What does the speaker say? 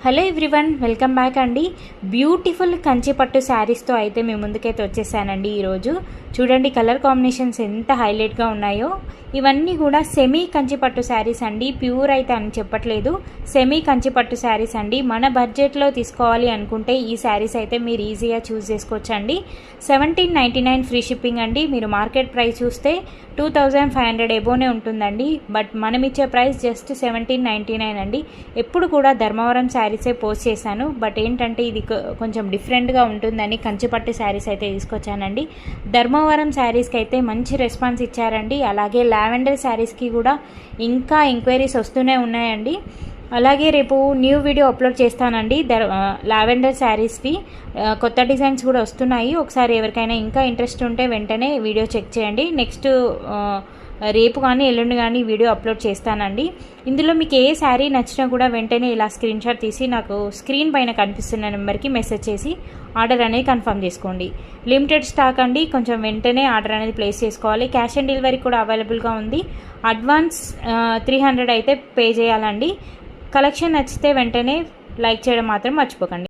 Hello everyone, welcome back అండి. Beautiful కంచిపట్టు శారీస్తో అయితే మేము ముందుకైతే వచ్చేసానండి. ఈరోజు చూడండి కలర్ కాంబినేషన్స్ ఎంత హైలైట్గా ఉన్నాయో. ఇవన్నీ కూడా సెమీ కంచిపట్టు శారీస్ అండి, ప్యూర్ అయితే అని చెప్పట్లేదు, సెమీ కంచిపట్టు శారీస్ అండి. మన బడ్జెట్లో తీసుకోవాలి అనుకుంటే ఈ శారీస్ అయితే మీరు ఈజీగా చూస్ చేసుకోవచ్చండి. 1799 ఫ్రీ షిప్పింగ్ అండి. మీరు మార్కెట్ ప్రైస్ చూస్తే 2500 ఎబోనే ఉంటుందండి, బట్ మనం ఇచ్చే ప్రైస్ జస్ట్ 1799 అండి. ఎప్పుడు కూడా ధర్మవరం శారీసే పోస్ట్ చేశాను, బట్ ఏంటంటే ఇది కొంచెం డిఫరెంట్గా ఉంటుందని కంచిపట్టు శారీస్ అయితే తీసుకొచ్చానండి. ధర్మవరం శారీస్కి అయితే మంచి రెస్పాన్స్ ఇచ్చారండి. అలాగే లావెండర్ శారీస్కి కూడా ఇంకా ఎంక్వైరీస్ వస్తూనే ఉన్నాయండి. అలాగే రేపు న్యూ వీడియో అప్లోడ్ చేస్తానండి లావెండర్ శారీస్వి. కొత్త డిజైన్స్ కూడా వస్తున్నాయి. ఒకసారి ఎవరికైనా ఇంకా ఇంట్రెస్ట్ ఉంటే వెంటనే వీడియో చెక్ చేయండి. నెక్స్ట్ రేపు కానీ ఎల్లుండి కానీ వీడియో అప్లోడ్ చేస్తానండి. ఇందులో మీకు ఏ శారీ నచ్చినా కూడా వెంటనే ఇలా స్క్రీన్ షాట్ తీసి నాకు స్క్రీన్ పైన కనిపిస్తున్న నెంబర్కి మెసేజ్ చేసి ఆర్డర్ అనేది కన్ఫర్మ్ చేసుకోండి. లిమిటెడ్ స్టాక్ అండి, కొంచెం వెంటనే ఆర్డర్ అనేది ప్లేస్ చేసుకోవాలి. క్యాష్ ఆన్ డెలివరీ కూడా అవైలబుల్గా ఉంది. అడ్వాన్స్ 300 అయితే పే చేయాలండి. కలెక్షన్ నచ్చితే వెంటనే లైక్ చేయడం మాత్రం మర్చిపోకండి.